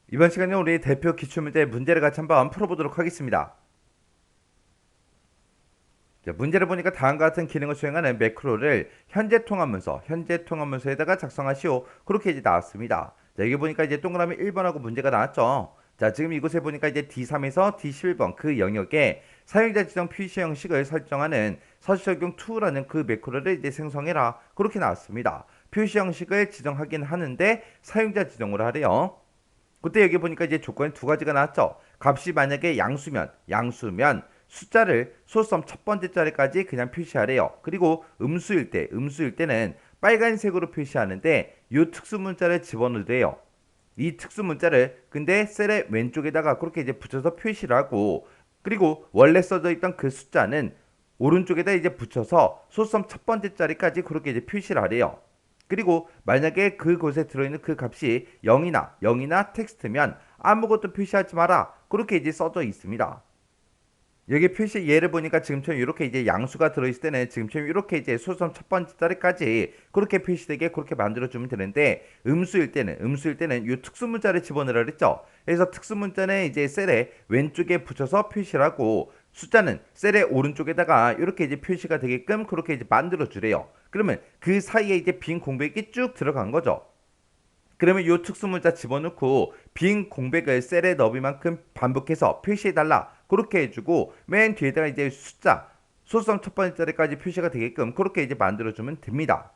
이번 시간에 우리 대표 기출문제 문제를 같이 한번 풀어보도록 하겠습니다. 자, 문제를 보니까 다음과 같은 기능을 수행하는 매크로를 현재 통합문서에다가 작성하시오. 그렇게 이제 나왔습니다. 자, 여기 보니까 이제 동그라미 1번하고 문제가 나왔죠. 자, 지금 이곳에 보니까 이제 D3에서 D11번 그 영역에 사용자 지정 표시 형식을 설정하는 서식적용 2라는 그 매크로를 이제 생성해라. 그렇게 나왔습니다. 표시 형식을 지정하긴 하는데 사용자 지정으로 하래요. 그때 여기 보니까 이제 조건이 두 가지가 나왔죠. 값이 만약에 양수면 숫자를 소수점 첫 번째 자리까지 그냥 표시하래요. 그리고 음수일 때는 빨간색으로 표시하는데 이 특수 문자를 집어넣으래요. 이 특수 문자를 근데 셀의 왼쪽에다가 그렇게 이제 붙여서 표시를 하고, 그리고 원래 써져 있던 그 숫자는 오른쪽에다 이제 붙여서 소수점 첫 번째 자리까지 그렇게 이제 표시를 하래요. 그리고 만약에 그곳에 들어있는 그 값이 0이나 텍스트면 아무것도 표시하지 마라. 그렇게 이제 써져 있습니다. 여기 표시 예를 보니까 지금처럼 이렇게 이제 양수가 들어있을 때는 지금처럼 이렇게 이제 소수점 첫 번째 자리까지 그렇게 표시되게 그렇게 만들어주면 되는데, 음수일 때는 이 특수문자를 집어넣으라 그랬죠. 그래서 특수문자는 이제 셀의 왼쪽에 붙여서 표시를 하고, 숫자는 셀의 오른쪽에다가 이렇게 이제 표시가 되게끔 그렇게 이제 만들어주래요. 그러면 그 사이에 이제 빈 공백이 쭉 들어간 거죠. 그러면 이 특수문자 집어넣고 빈 공백을 셀에 넣을만큼 반복해서 표시해달라. 그렇게 해주고 맨 뒤에다가 이제 숫자 소수점 첫 번째 자리까지 표시가 되게끔 그렇게 이제 만들어주면 됩니다.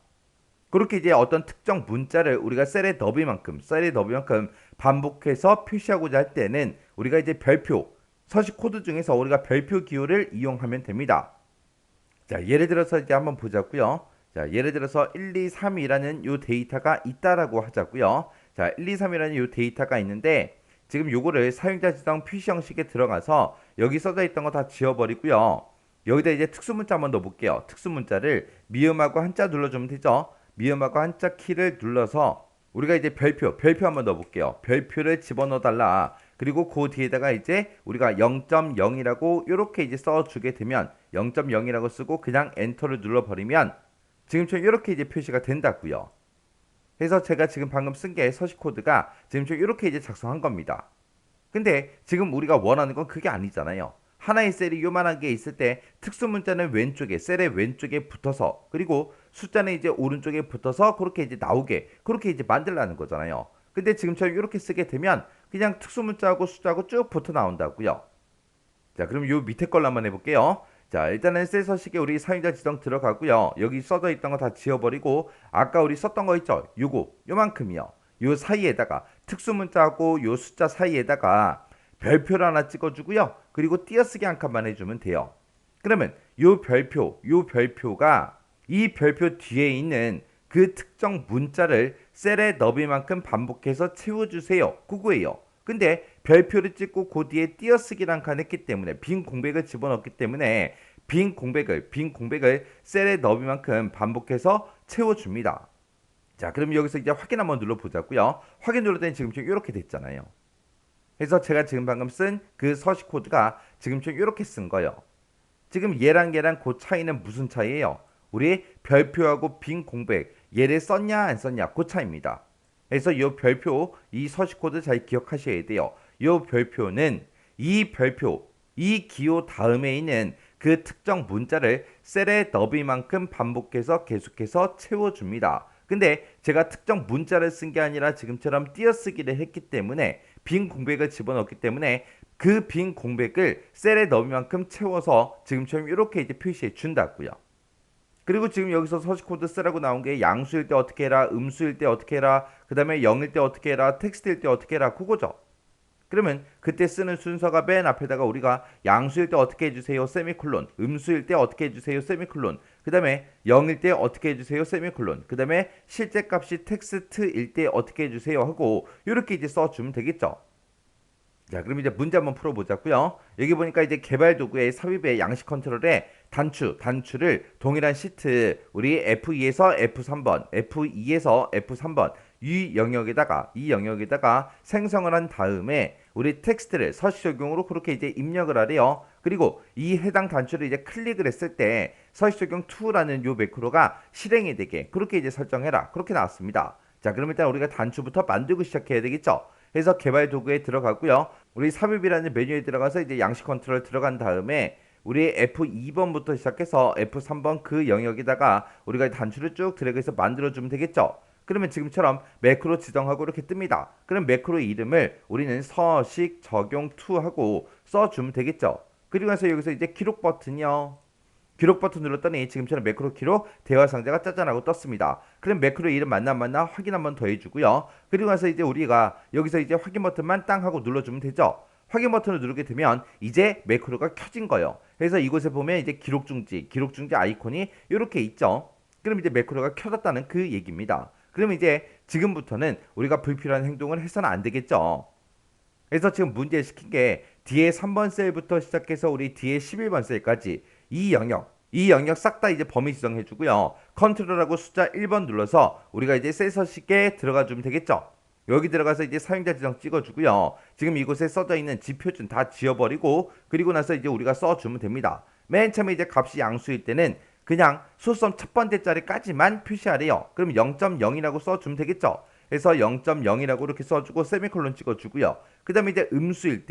그렇게 이제 어떤 특정 문자를 우리가 셀에 넣을 만큼 반복해서 표시하고자 할 때는 우리가 이제 별표 서식 코드 중에서 우리가 별표 기호를 이용하면 됩니다. 자, 예를 들어서 이제 한번 보자고요. 자, 예를 들어서 1, 2, 3이라는 요 데이터가 있다라고 하자고요. 자, 1, 2, 3이라는 요 데이터가 있는데 지금 요거를 사용자 지정 표시 형식에 들어가서 여기 써져 있던 거 다 지워버리고요. 여기다 이제 특수문자 한번 넣어볼게요. 특수문자를 미음하고 한자 눌러주면 되죠. 미음하고 한자 키를 눌러서 우리가 이제 별표 한번 넣어볼게요. 별표를 집어넣어달라. 그리고 그 뒤에다가 이제 우리가 0.0이라고 이렇게 이제 써주게 되면 0.0이라고 쓰고 그냥 엔터를 눌러버리면 지금처럼 이렇게 이제 표시가 된다고요. 그래서 제가 지금 방금 쓴 게 서식 코드가 지금처럼 이렇게 이제 작성한 겁니다. 근데 지금 우리가 원하는 건 그게 아니잖아요. 하나의 셀이 요만한 게 있을 때 특수 문자는 셀의 왼쪽에 붙어서, 그리고 숫자는 이제 오른쪽에 붙어서 그렇게 이제 나오게 그렇게 이제 만들라는 거잖아요. 근데 지금처럼 이렇게 쓰게 되면 그냥 특수 문자하고 숫자하고 쭉 붙어 나온다고요. 자, 그럼 요 밑에 걸로 한번 해볼게요. 자, 일단은 셀 서식에 우리 사용자 지정 들어가고요. 여기 써져 있던 거 다 지워버리고 아까 우리 썼던 거 있죠? 요만큼이요. 요 사이에다가 특수 문자하고 요 숫자 사이에다가 별표를 하나 찍어주고요. 그리고 띄어쓰기 한 칸만 해주면 돼요. 그러면 요 별표가 이 별표 뒤에 있는 그 특정 문자를 셀에 넣을 만큼 반복해서 채워주세요. 그거예요. 근데 별표를 찍고 그 뒤에 띄어쓰기란 칸 했기 때문에 빈 공백을 집어넣기 때문에 빈 공백을 셀에 넣을 만큼 반복해서 채워줍니다. 자, 그럼 여기서 이제 확인 한번 눌러보자고요. 확인 눌렀더니 지금 이렇게 됐잖아요. 그래서 제가 지금 방금 쓴 그 서식 코드가 지금처럼 이렇게 쓴 거예요. 지금 얘랑 그 차이는 무슨 차이예요? 우리 별표하고 빈 공백 얘를 썼냐 안 썼냐 그 차이입니다. 그래서 이 서식 코드 잘 기억하셔야 돼요. 이 기호 다음에 있는 그 특정 문자를 셀에 넣을 만큼 반복해서 계속해서 채워줍니다. 근데 제가 특정 문자를 쓴 게 아니라 지금처럼 띄어쓰기를 했기 때문에 빈 공백을 집어넣기 때문에 그 빈 공백을 셀에 넣을 만큼 채워서 지금처럼 이렇게 이제 표시해 준다고요. 그리고 지금 여기서 서식 코드 쓰라고 나온 게 양수일 때 어떻게 해라, 음수일 때 어떻게 해라, 그 다음에 0일 때 어떻게 해라, 텍스트일 때 어떻게 해라, 그거죠. 그러면 그때 쓰는 순서가 맨 앞에다가 우리가 양수일 때 어떻게 해주세요, 세미콜론, 음수일 때 어떻게 해주세요, 세미콜론, 그 다음에 0일 때 어떻게 해주세요, 세미콜론, 그 다음에 실제 값이 텍스트일 때 어떻게 해주세요 하고 이렇게 이제 써주면 되겠죠. 자, 그럼 이제 문제 한번 풀어보자고요. 여기 보니까 이제 개발 도구의 삽입의 양식 컨트롤에 단추를 동일한 시트 우리 F2에서 F3번, F2에서 F3번 이 영역에다가 생성을 한 다음에 우리 텍스트를 서식 적용으로 그렇게 이제 입력을 하래요. 그리고 이 해당 단추를 이제 클릭을 했을 때 서식 적용 2라는 요 매크로가 실행이 되게 그렇게 이제 설정해라. 그렇게 나왔습니다. 자, 그럼 일단 우리가 단추부터 만들고 시작해야 되겠죠. 해서 개발 도구에 들어가고요. 우리 삽입이라는 메뉴에 들어가서 이제 양식 컨트롤 들어간 다음에 우리 F2번부터 시작해서 F3번 그 영역에다가 우리가 단추를 쭉 드래그해서 만들어주면 되겠죠. 그러면 지금처럼 매크로 지정하고 이렇게 뜹니다. 그럼 매크로 이름을 우리는 서식 적용 to 하고 써주면 되겠죠. 그리고 나서 여기서 이제 기록 버튼이요. 기록 버튼 눌렀더니 지금처럼 매크로 키로 대화 상자가 짜잔하고 떴습니다. 그럼 매크로 이름 맞나 안 맞나 확인 한번 더 해주고요. 그리고 나서 이제 우리가 여기서 이제 확인 버튼만 땅 하고 눌러주면 되죠. 확인 버튼을 누르게 되면 이제 매크로가 켜진 거예요. 그래서 이곳에 보면 이제 기록 중지 아이콘이 이렇게 있죠. 그럼 이제 매크로가 켜졌다는 그 얘기입니다. 그럼 이제 지금부터는 우리가 불필요한 행동을 해서는 안 되겠죠. 그래서 지금 문제 시킨 게 뒤에 3번 셀부터 시작해서 우리 뒤에 11번 셀까지 이 영역 싹 다 이제 범위 지정해 주고요. 컨트롤하고 숫자 1번 눌러서 우리가 이제 셀 서식에 들어가 주면 되겠죠. 여기 들어가서 이제 사용자 지정 찍어주고요. 지금 이곳에 써져 있는 지표준 다 지워버리고 그리고 나서 이제 우리가 써주면 됩니다. 맨 처음에 이제 값이 양수일 때는 그냥 수성 첫 번째 자리까지만 표시하래요. 그럼 0.0이라고 써주면 되겠죠. 그래서 0.0이라고 이렇게 써주고 세미콜론 찍어주고요. 그 다음에 이제 음수일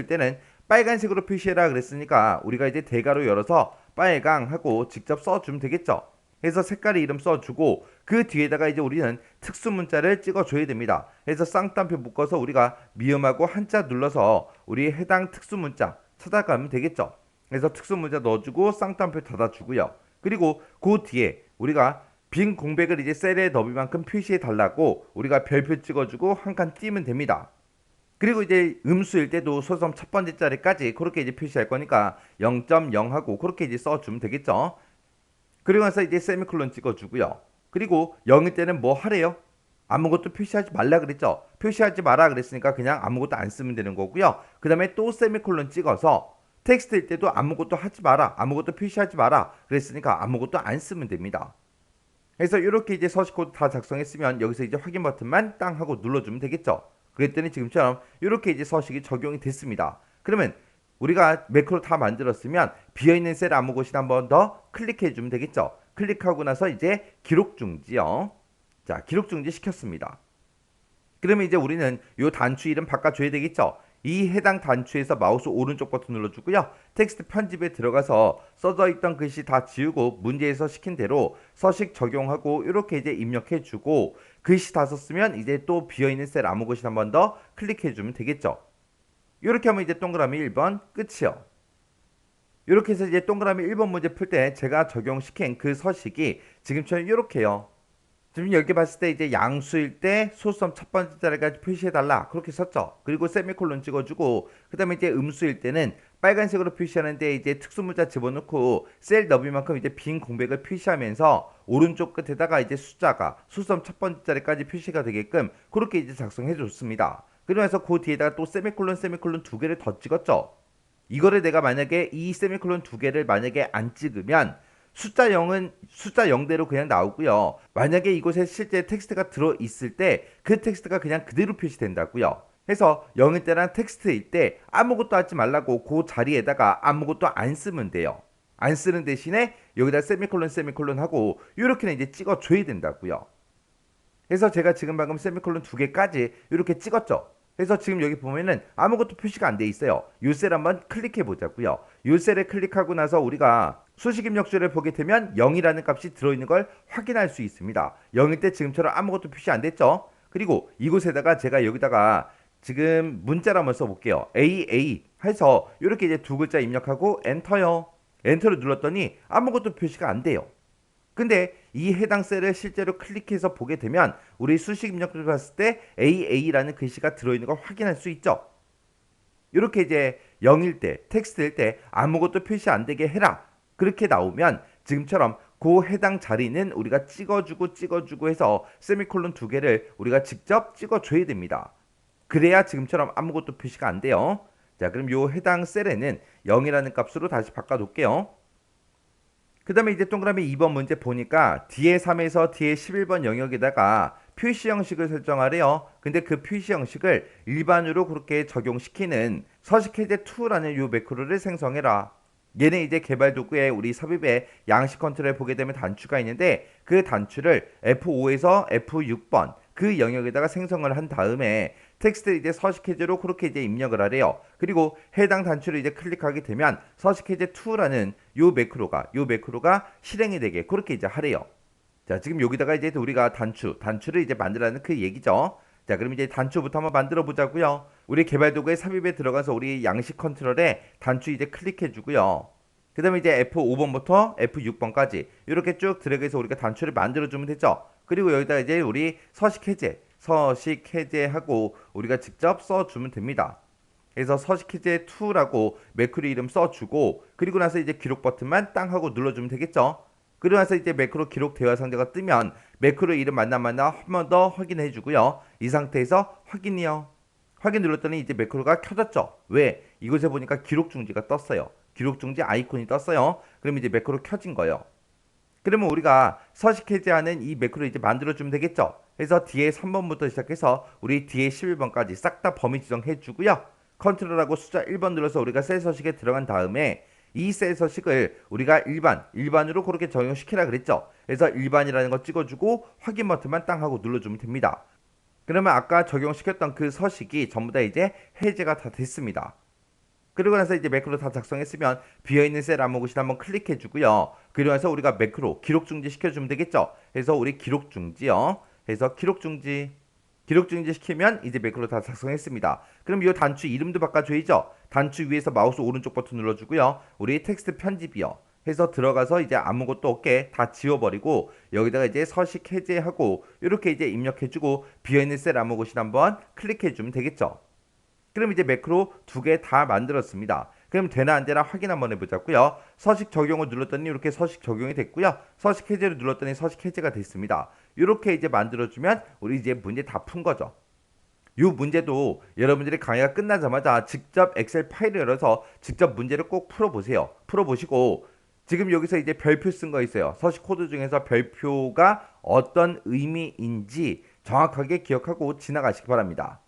때는 빨간색으로 표시해라 그랬으니까 우리가 이제 대괄호 열어서 빨강 하고 직접 써주면 되겠죠. 그래서 색깔의 이름 써주고 그 뒤에다가 이제 우리는 특수 문자를 찍어줘야 됩니다. 그래서 쌍따옴표 묶어서 우리가 미음하고 한자 눌러서 우리 해당 특수 문자 찾아가면 되겠죠. 그래서 특수 문자 넣어주고 쌍따옴표 닫아주고요. 그리고 그 뒤에 우리가 빈 공백을 이제 셀의 너비만큼 표시해 달라고 우리가 별표 찍어주고 한 칸 띄면 됩니다. 그리고 이제 음수일 때도 소섬 첫 번째 자리까지 그렇게 이제 표시할 거니까 0.0 하고 그렇게 이제 써주면 되겠죠. 그리고 나서 이제 세미콜론 찍어주고요. 그리고 0일 때는 뭐 하래요? 아무것도 표시하지 말라 그랬죠. 표시하지 마라 그랬으니까 그냥 아무것도 안 쓰면 되는 거고요. 그 다음에 또 세미콜론 찍어서 텍스트일 때도 아무것도 하지 마라, 아무것도 표시하지 마라 그랬으니까 아무것도 안 쓰면 됩니다. 그래서 이렇게 이제 서식 코드 다 작성했으면 여기서 이제 확인 버튼만 땅 하고 눌러주면 되겠죠. 그랬더니 지금처럼 이렇게 이제 서식이 적용이 됐습니다. 그러면 우리가 매크로 다 만들었으면 비어있는 셀 아무 곳이나 한 번 더 클릭해주면 되겠죠. 클릭하고 나서 이제 기록 중지요. 자, 기록 중지 시켰습니다. 그러면 이제 우리는 이 단추 이름 바꿔줘야 되겠죠. 이 해당 단추에서 마우스 오른쪽 버튼 눌러주고요. 텍스트 편집에 들어가서 써져 있던 글씨 다 지우고 문제에서 시킨 대로 서식 적용하고 이렇게 이제 입력해주고 글씨 다 썼으면 이제 또 비어있는 셀 아무 곳이나 한 번 더 클릭해주면 되겠죠. 이렇게 하면 이제 동그라미 1번 끝이요. 이렇게 해서 이제 동그라미 1번 문제 풀 때 제가 적용시킨 그 서식이 지금처럼 이렇게요. 지금 여기 봤을 때 이제 양수일 때 소수점 첫 번째 자리까지 표시해달라 그렇게 썼죠. 그리고 세미콜론 찍어주고 그 다음에 이제 음수일 때는 빨간색으로 표시하는데 이제 특수문자 집어넣고 셀 너비만큼 이제 빈 공백을 표시하면서 오른쪽 끝에다가 이제 숫자가 소수점 첫 번째 자리까지 표시가 되게끔 그렇게 이제 작성해 줬습니다. 그러면서 그 뒤에다가 또 세미콜론 두 개를 더 찍었죠. 이거를 내가 만약에 이 세미콜론 두 개를 만약에 안 찍으면 숫자 0은 숫자 0대로 그냥 나오고요. 만약에 이곳에 실제 텍스트가 들어있을 때 그 텍스트가 그냥 그대로 표시된다고요. 해서 0일 때랑 텍스트일 때 아무것도 하지 말라고 그 자리에다가 아무것도 안 쓰면 돼요. 안 쓰는 대신에 여기다 세미콜론 하고 이렇게는 이제 찍어줘야 된다고요. 그래서 제가 지금 방금 세미콜론 두 개까지 이렇게 찍었죠. 그래서 지금 여기 보면은 아무것도 표시가 안 돼 있어요. 요 셀 한번 클릭해 보자고요. 요 셀에 클릭하고 나서 우리가 수식 입력줄을 보게 되면 0이라는 값이 들어있는 걸 확인할 수 있습니다. 0일 때 지금처럼 아무것도 표시 안 됐죠. 그리고 이곳에다가 제가 여기다가 지금 문자를 한번 써볼게요. AA 해서 이렇게 이제 두 글자 입력하고 엔터요. 엔터를 눌렀더니 아무것도 표시가 안 돼요. 근데 이 해당 셀을 실제로 클릭해서 보게 되면 우리 수식 입력을 봤을 때 AA라는 글씨가 들어있는 걸 확인할 수 있죠. 이렇게 이제 0일 때, 텍스트일 때 아무것도 표시 안 되게 해라. 그렇게 나오면 지금처럼 그 해당 자리는 우리가 찍어주고 해서 세미콜론 두 개를 우리가 직접 찍어줘야 됩니다. 그래야 지금처럼 아무것도 표시가 안 돼요. 자, 그럼 요 해당 셀에는 0이라는 값으로 다시 바꿔놓을게요. 그 다음에 이제 동그라미 2번 문제 보니까 뒤에 3에서 뒤에 11번 영역에다가 표시 형식을 설정하래요. 근데 그 표시 형식을 일반으로 그렇게 적용시키는 서식 해제 2라는 요 매크로를 생성해라. 얘는 이제 개발 도구에 우리 삽입에 양식 컨트롤에 보게 되면 단추가 있는데 그 단추를 F5에서 F6번 그 영역에다가 생성을 한 다음에 텍스트를 이제 서식 해제로 그렇게 이제 입력을 하래요. 그리고 해당 단추를 이제 클릭하게 되면 서식 해제 2라는 요 매크로가 실행이 되게 그렇게 이제 하래요. 자, 지금 여기다가 이제 우리가 단추를 이제 만들라는 그 얘기죠. 자, 그럼 이제 단추부터 한번 만들어 보자고요. 우리 개발 도구의 삽입에 들어가서 우리 양식 컨트롤에 단추 이제 클릭해 주고요. 그 다음에 이제 F5번부터 F6번까지 이렇게 쭉 드래그해서 우리가 단추를 만들어 주면 되죠. 그리고 여기다 이제 우리 서식 해제하고 우리가 직접 써 주면 됩니다. 그래서 서식 해제 2라고 매크로 이름 써주고, 그리고 나서 이제 기록 버튼만 땅 하고 눌러주면 되겠죠. 그리고 나서 이제 매크로 기록 대화 상자가 뜨면 매크로 이름 맞나 한 번 더 확인해 주고요. 이 상태에서 확인이요. 확인 눌렀더니 이제 매크로가 켜졌죠. 왜? 이곳에 보니까 기록 중지가 떴어요. 기록 중지 아이콘이 떴어요. 그럼 이제 매크로 켜진 거예요. 그러면 우리가 서식 해제하는 이 매크로 이제 만들어주면 되겠죠. 그래서 뒤에 3번부터 시작해서 우리 뒤에 11번까지 싹 다 범위 지정해 주고요. 컨트롤하고 숫자 1번 눌러서 우리가 셀 서식에 들어간 다음에 이 셀 서식을 우리가 일반으로 그렇게 적용시키라 그랬죠. 그래서 일반이라는 거 찍어주고 확인 버튼만 땅 하고 눌러주면 됩니다. 그러면 아까 적용시켰던 그 서식이 전부 다 이제 해제가 다 됐습니다. 그리고 나서 이제 매크로 다 작성했으면 비어있는 셀 암호굿을 한번 클릭해 주고요. 그리고 나서 우리가 매크로 기록 중지 시켜주면 되겠죠. 그래서 우리 기록 중지요. 그래서 기록 중지 시키면 이제 매크로 다 작성했습니다. 그럼 이 단추 이름도 바꿔줘야죠. 단추 위에서 마우스 오른쪽 버튼 눌러주고요. 우리 텍스트 편집이요. 해서 들어가서 이제 아무것도 없게 다 지워버리고 여기다가 이제 서식 해제하고 이렇게 이제 입력해주고 비어있는 셀 암호굿을 한번 클릭해주면 되겠죠. 그럼 이제 매크로 2개 다 만들었습니다. 그럼 되나 안 되나 확인 한번 해보자고요. 서식 적용을 눌렀더니 이렇게 서식 적용이 됐고요. 서식 해제를 눌렀더니 서식 해제가 됐습니다. 이렇게 이제 만들어주면 우리 이제 문제 다 푼 거죠. 이 문제도 여러분들이 강의가 끝나자마자 직접 엑셀 파일을 열어서 직접 문제를 꼭 풀어보세요. 풀어보시고 지금 여기서 이제 별표 쓴 거 있어요. 서식 코드 중에서 별표가 어떤 의미인지 정확하게 기억하고 지나가시기 바랍니다.